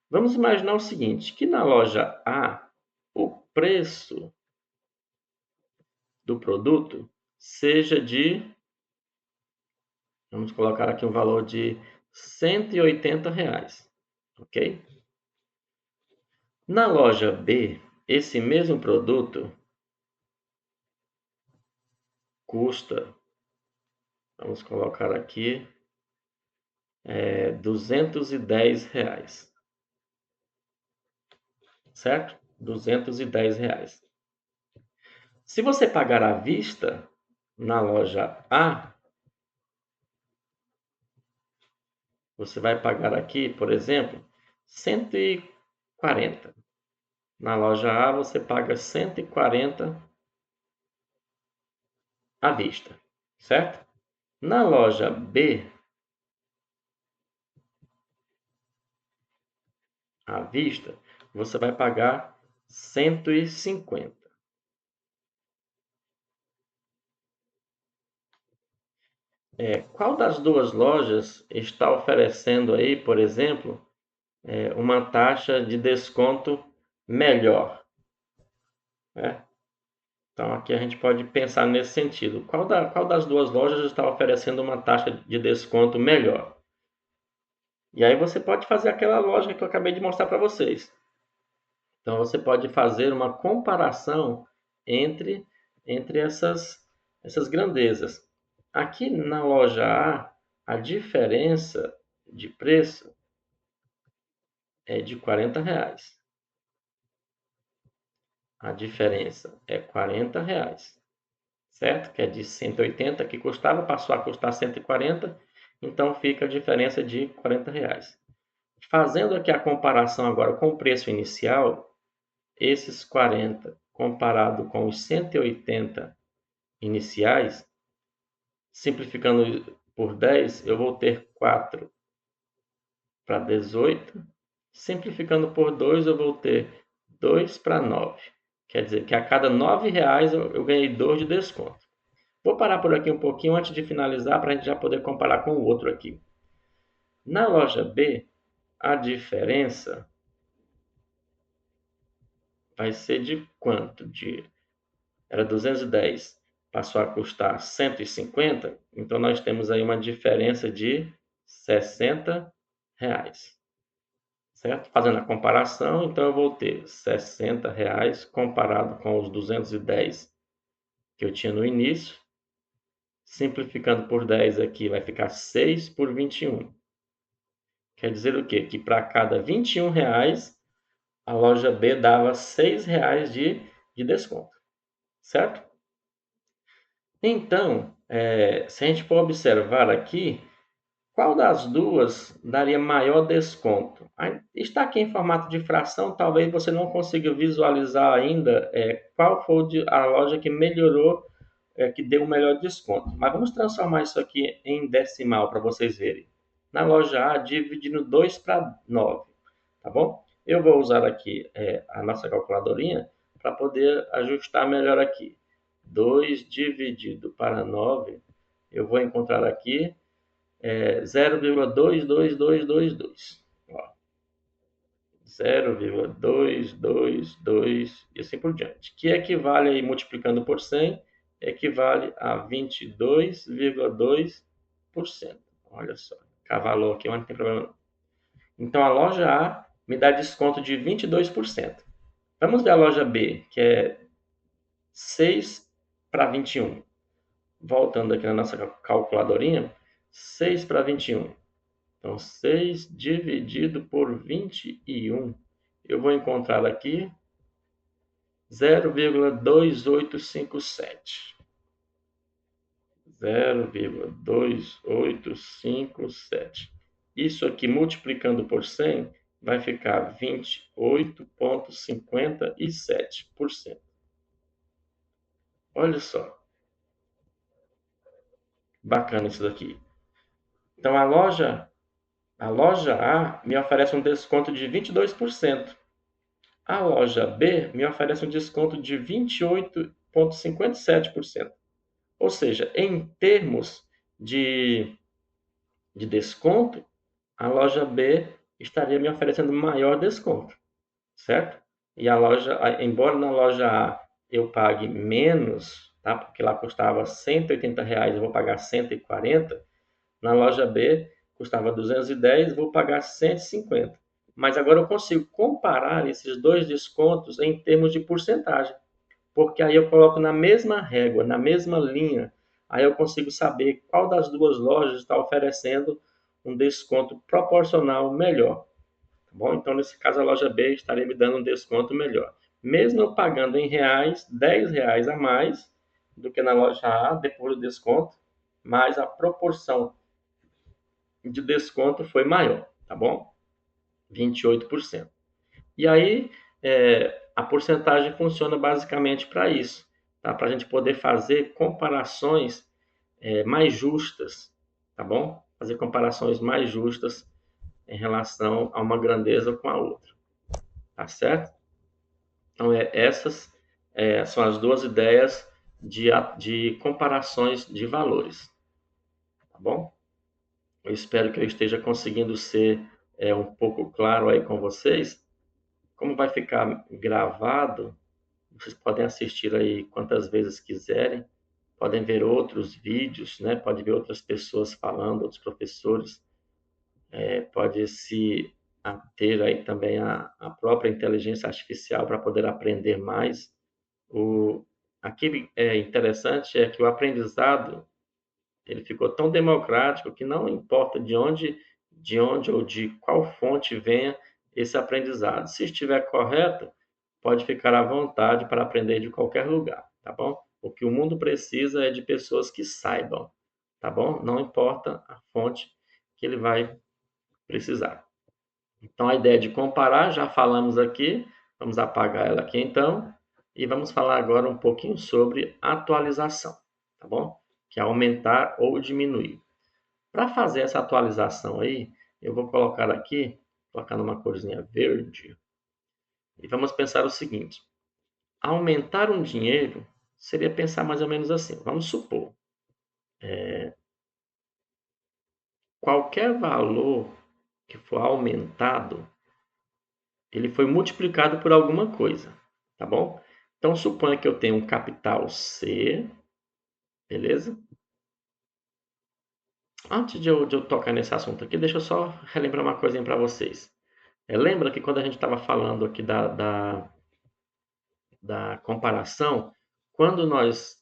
Vamos imaginar o seguinte, que na loja A, o preço do produto seja de, vamos colocar aqui um valor de R$ 180, ok? Na loja B, esse mesmo produto custa, vamos colocar aqui, R$ 210, certo? R$ 210. Se você pagar à vista na loja A, você vai pagar aqui, por exemplo, 140. Na loja A você paga 140 à vista, certo? Na loja B, à vista, você vai pagar 150. Qual das duas lojas está oferecendo aí, por exemplo, uma taxa de desconto melhor, né? Então aqui a gente pode pensar nesse sentido. Qual das duas lojas está oferecendo uma taxa de desconto melhor? E aí você pode fazer aquela lógica que eu acabei de mostrar para vocês. Então você pode fazer uma comparação entre, essas grandezas. Aqui na loja A diferença de preço é de R$ 40. A diferença é R$ 40, certo? Que é de 180 que custava, passou a custar 140, então fica a diferença de R$ 40. Fazendo aqui a comparação agora com o preço inicial, esses 40 comparado com os 180 iniciais, simplificando por 10, eu vou ter 4 para 18. Simplificando por 2, eu vou ter 2 para 9. Quer dizer que a cada R$ 9 eu ganhei 2 de desconto. Vou parar por aqui um pouquinho antes de finalizar para a gente já poder comparar com o outro aqui. Na loja B, a diferença vai ser de quanto? Era 210, passou a custar 150, então nós temos aí uma diferença de R$ 60, certo? Fazendo a comparação, então eu vou ter R$ 60 comparado com os 210 que eu tinha no início. Simplificando por 10 aqui, vai ficar 6 por 21. Quer dizer o quê? Que para cada R$ 21, a loja B dava R$ 6 de desconto, certo? Então, se a gente for observar aqui, qual das duas daria maior desconto? Está aqui em formato de fração, talvez você não consiga visualizar ainda qual foi a loja que melhorou, que deu o melhor desconto. Mas vamos transformar isso aqui em decimal para vocês verem. Na loja A, dividindo 2 para 9, tá bom? Eu vou usar aqui a nossa calculadorinha para poder ajustar melhor aqui. 2 dividido para 9, eu vou encontrar aqui 0,22222. 0,222 e assim por diante. Que equivale, aí, multiplicando por 100, equivale a 22,2%. Olha só, cavalou aqui, mas não tem problema não. Então a loja A me dá desconto de 22%. Vamos ver a loja B, que é 6 para 21. Voltando aqui na nossa calculadorinha, 6 para 21. Então, 6 dividido por 21. Eu vou encontrar aqui 0,2857. 0,2857. Isso aqui multiplicando por 100 vai ficar 28,57%. Olha só, bacana isso daqui. Então a loja A me oferece um desconto de 22%. A loja B me oferece um desconto de 28,57%. Ou seja, em termos de desconto, a loja B estaria me oferecendo maior desconto, certo? E embora na loja A eu pague menos, tá? Porque lá custava R$ 180, eu vou pagar 140. Na loja B custava 210, vou pagar 150. Mas agora eu consigo comparar esses dois descontos em termos de porcentagem, porque aí eu coloco na mesma régua, na mesma linha, aí eu consigo saber qual das duas lojas está oferecendo um desconto proporcional melhor. Tá bom? Então, nesse caso, a loja B estaria me dando um desconto melhor. Mesmo eu pagando em reais, R$ 10 a mais do que na loja A, depois do desconto, mas a proporção de desconto foi maior, tá bom? 28%. E aí, a porcentagem funciona basicamente para isso, tá? Para a gente poder fazer comparações mais justas, tá bom? Fazer comparações mais justas em relação a uma grandeza com a outra, tá certo? Então, essas são as duas ideias de comparações de valores, tá bom? Eu espero que eu esteja conseguindo ser um pouco claro aí com vocês. Como vai ficar gravado, vocês podem assistir aí quantas vezes quiserem, podem ver outros vídeos, né? Pode ver outras pessoas falando, outros professores, pode se ter aí também a própria inteligência artificial para poder aprender mais. Aqui é interessante é que o aprendizado ele ficou tão democrático que não importa de onde ou de qual fonte venha esse aprendizado. Se estiver correto, pode ficar à vontade para aprender de qualquer lugar, tá bom? O que o mundo precisa é de pessoas que saibam, tá bom? Não importa a fonte que ele vai precisar. Então, a ideia de comparar, já falamos aqui, vamos apagar ela aqui então, e vamos falar agora um pouquinho sobre atualização, tá bom? Que é aumentar ou diminuir. Para fazer essa atualização aí, eu vou colocar aqui, colocar numa corzinha verde, e vamos pensar o seguinte: aumentar um dinheiro seria pensar mais ou menos assim. Vamos supor, qualquer valor que for aumentado, ele foi multiplicado por alguma coisa, tá bom? Então, suponha que eu tenho um capital C, beleza? Antes de eu tocar nesse assunto aqui, deixa eu só relembrar uma coisinha para vocês. Lembra que quando a gente estava falando aqui da comparação, quando nós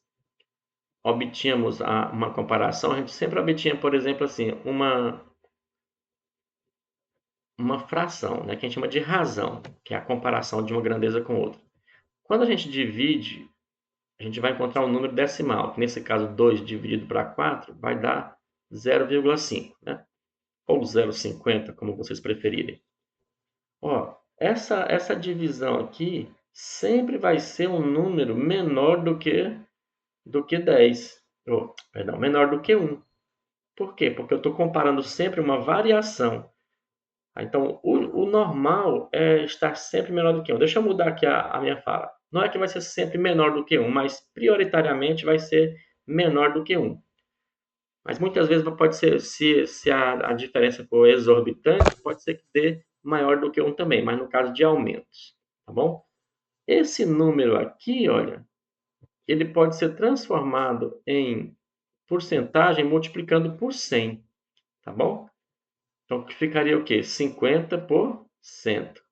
obtínhamos uma comparação, a gente sempre obtinha, por exemplo, assim, uma fração, né, que a gente chama de razão, que é a comparação de uma grandeza com outra. Quando a gente divide, a gente vai encontrar um número decimal, que nesse caso 2 dividido para 4 vai dar 0,5, né? Ou 0,50, como vocês preferirem. Ó, essa divisão aqui sempre vai ser um número menor do que 10. Perdão, menor do que 1. Por quê? Porque eu estou comparando sempre uma variação. Então, o normal é estar sempre menor do que 1. Deixa eu mudar aqui a minha fala. Não é que vai ser sempre menor do que 1, mas prioritariamente vai ser menor do que 1. Mas muitas vezes pode ser, se a diferença for exorbitante, pode ser que dê maior do que 1 também, mas no caso de aumentos, tá bom? Esse número aqui, olha, ele pode ser transformado em porcentagem multiplicando por 100, tá bom? Então, ficaria o quê? 50%.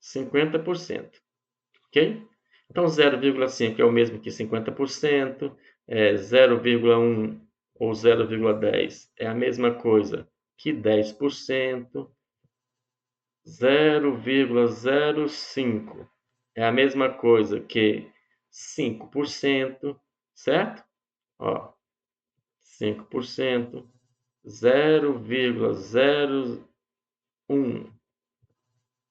50%, ok? Então, 0,5 é o mesmo que 50%, 0,1 ou 0,10 é a mesma coisa que 10%, 0,05 é a mesma coisa que 5%, certo? Ó, 5%, 0,01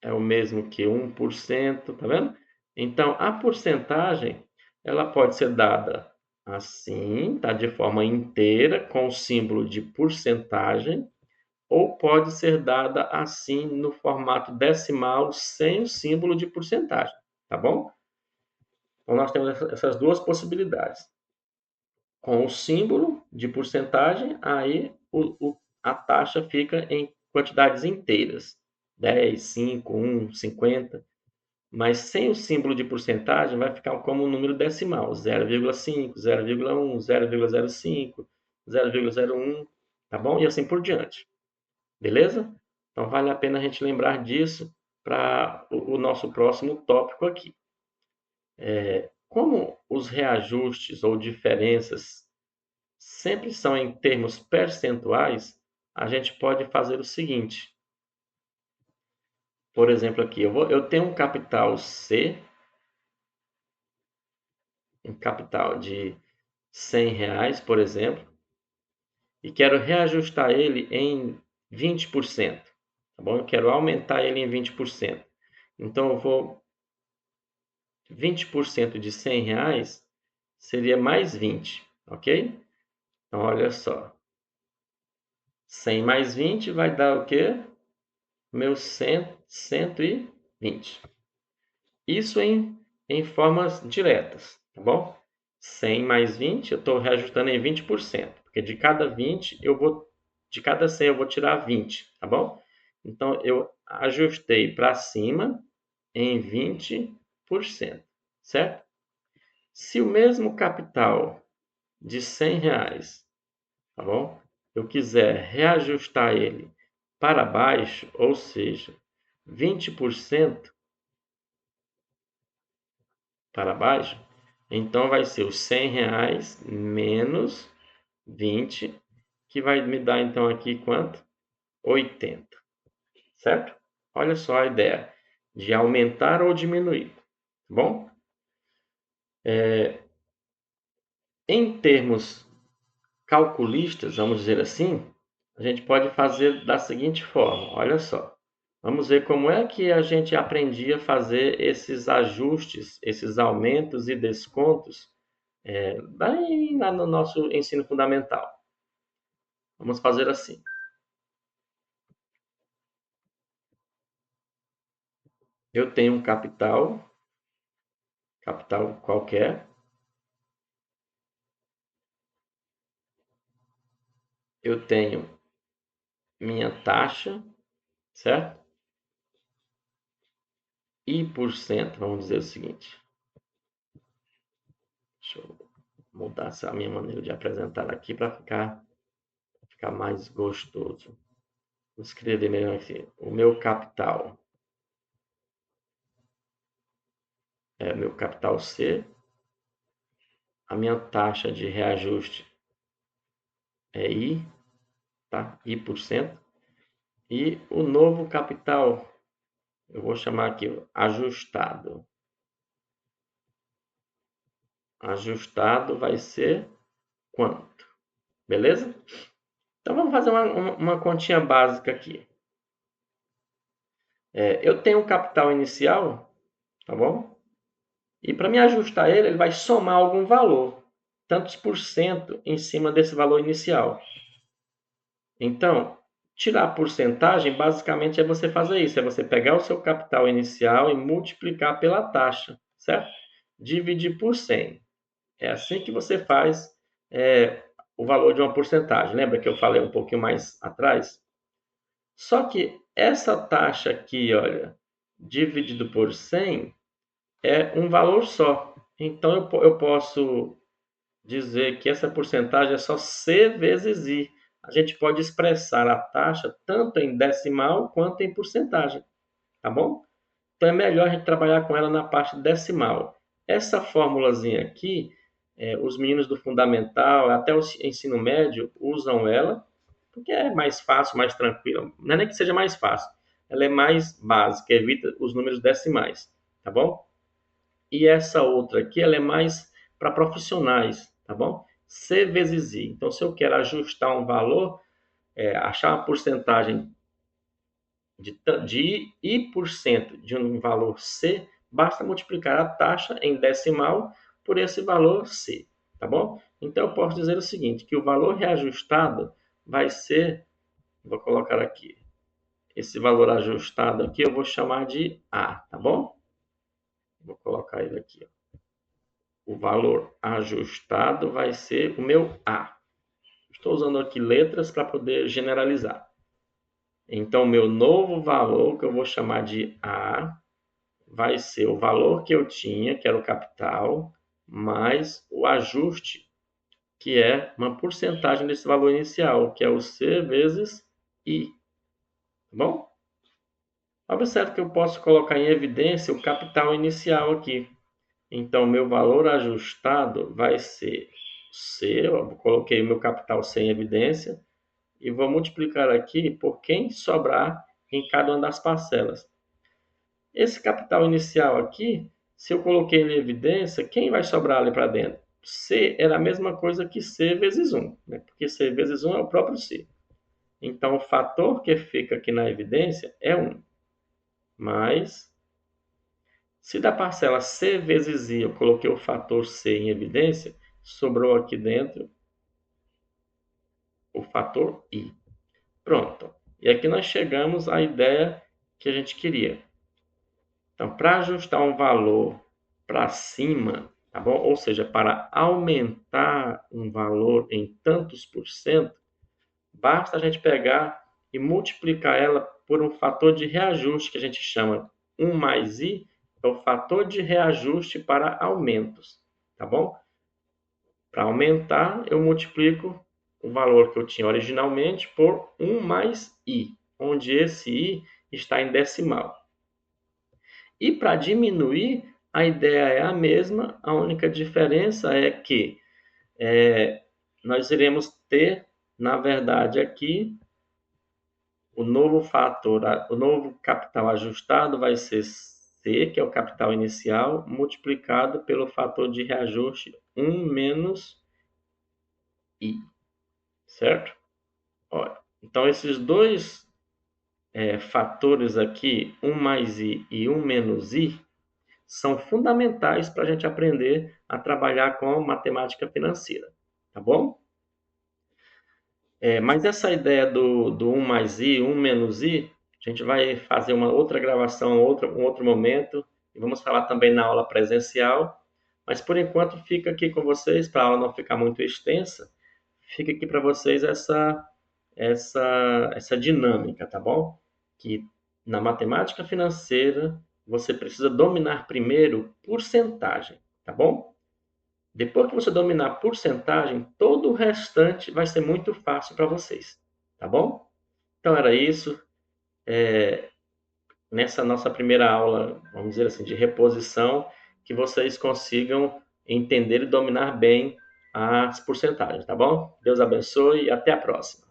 é o mesmo que 1%, tá vendo? Então, a porcentagem, ela pode ser dada assim, tá? De forma inteira, com o símbolo de porcentagem, ou pode ser dada assim no formato decimal, sem o símbolo de porcentagem, tá bom? Então, nós temos essas duas possibilidades. Com o símbolo de porcentagem, aí a taxa fica em quantidades inteiras, 10, 5, 1, 50, mas sem o símbolo de porcentagem vai ficar como um número decimal, 0,5, 0,1, 0,05, 0,01, tá bom? E assim por diante, beleza? Então vale a pena a gente lembrar disso para o nosso próximo tópico aqui. Como os reajustes ou diferenças sempre são em termos percentuais, a gente pode fazer o seguinte. Por exemplo, aqui, eu tenho um capital C, um capital de R$ 100, por exemplo, e quero reajustar ele em 20%, tá bom? Eu quero aumentar ele em 20%. Então, eu vou 20% de R$ 100 seria mais 20, ok? Então, olha só. 100 mais 20 vai dar o quê? Meu 120. Isso em formas diretas, tá bom? 100 mais 20, eu estou reajustando em 20%, porque de cada 20 de cada 100 eu vou tirar 20, tá bom? Então eu ajustei para cima em 20%, certo? Se o mesmo capital de R$ 100, tá bom? Eu quiser reajustar ele para baixo, ou seja, 20% para baixo, então vai ser os R$ 100 menos 20, que vai me dar então aqui quanto? 80, certo? Olha só a ideia de aumentar ou diminuir, tá bom? Em termos calculistas, vamos dizer assim, a gente pode fazer da seguinte forma, olha só. Vamos ver como é que a gente aprendia a fazer esses ajustes, esses aumentos e descontos lá no nosso ensino fundamental. Vamos fazer assim. Eu tenho um capital qualquer. Eu tenho minha taxa, certo? E por cento, vamos dizer o seguinte. Deixa eu mudar a minha maneira de apresentar aqui para ficar mais gostoso. Vou escrever melhor aqui. O meu capital é meu capital C. A minha taxa de reajuste é I, tá? I por cento. E o novo capital, eu vou chamar aqui ajustado. Ajustado vai ser quanto? Beleza? Então vamos fazer uma continha básica aqui. Eu tenho um capital inicial, tá bom? E para me ajustar ele, ele vai somar algum valor, tantos por cento em cima desse valor inicial. Então, tirar a porcentagem basicamente é você fazer isso, é você pegar o seu capital inicial e multiplicar pela taxa, certo? Dividir por 100. É assim que você faz o valor de uma porcentagem. Lembra que eu falei um pouquinho mais atrás? Só que essa taxa aqui, olha, dividido por 100 é um valor só. Então eu posso dizer que essa porcentagem é só C vezes I. A gente pode expressar a taxa tanto em decimal quanto em porcentagem, tá bom? Então é melhor a gente trabalhar com ela na parte decimal. Essa formulazinha aqui, os meninos do fundamental, até o ensino médio, usam ela, porque é mais fácil, mais tranquilo. Não é nem que seja mais fácil, ela é mais básica, evita os números decimais, tá bom? e essa outra aqui, ela é mais para profissionais, tá bom? C vezes I. Então, se eu quero ajustar um valor, achar uma porcentagem de I% de um valor C, basta multiplicar a taxa em decimal por esse valor C, tá bom? Então, eu posso dizer o seguinte, que o valor reajustado vai ser, vou colocar aqui, esse valor ajustado aqui eu vou chamar de A, tá bom? Vou colocar ele aqui, ó. O valor ajustado vai ser o meu A. Estou usando aqui letras para poder generalizar. Então, meu novo valor, que eu vou chamar de A, vai ser o valor que eu tinha, que era o capital, mais o ajuste, que é uma porcentagem desse valor inicial, que é o C vezes I. Tá bom? Observe que eu posso colocar em evidência o capital inicial aqui. Então, meu valor ajustado vai ser C, eu coloquei o meu capital C em evidência, e vou multiplicar aqui por quem sobrar em cada uma das parcelas. Esse capital inicial aqui, se eu coloquei em evidência, quem vai sobrar ali para dentro? C era a mesma coisa que C vezes 1, né? Porque C vezes 1 é o próprio C. Então, o fator que fica aqui na evidência é 1. Mas, se da parcela C vezes I eu coloquei o fator C em evidência, sobrou aqui dentro o fator I. Pronto. E aqui nós chegamos à ideia que a gente queria. Então, para ajustar um valor para cima, tá bom? Ou seja, para aumentar um valor em tantos por cento, basta a gente pegar e multiplicar ela por um fator de reajuste que a gente chama 1 mais I, é o fator de reajuste para aumentos, tá bom? Para aumentar, eu multiplico o valor que eu tinha originalmente por 1 mais I, onde esse I está em decimal. E para diminuir, a ideia é a mesma, a única diferença é que nós iremos ter, na verdade, aqui, o novo fator, o novo capital ajustado vai ser C, que é o capital inicial, multiplicado pelo fator de reajuste 1 menos I, certo? Olha, então, esses dois fatores aqui, 1 mais I e 1 menos I, são fundamentais para a gente aprender a trabalhar com matemática financeira, tá bom? Mas essa ideia do 1 mais I, 1 menos I, a gente vai fazer uma outra gravação, um outro momento, e vamos falar também na aula presencial, mas por enquanto fica aqui com vocês, para a aula não ficar muito extensa, fica aqui para vocês essa dinâmica, tá bom? Que na matemática financeira você precisa dominar primeiro porcentagem, tá bom? Depois que você dominar a porcentagem, todo o restante vai ser muito fácil para vocês, tá bom? Então era isso. Nessa nossa primeira aula, vamos dizer assim, de reposição, que vocês consigam entender e dominar bem as porcentagens, tá bom? Deus abençoe e até a próxima.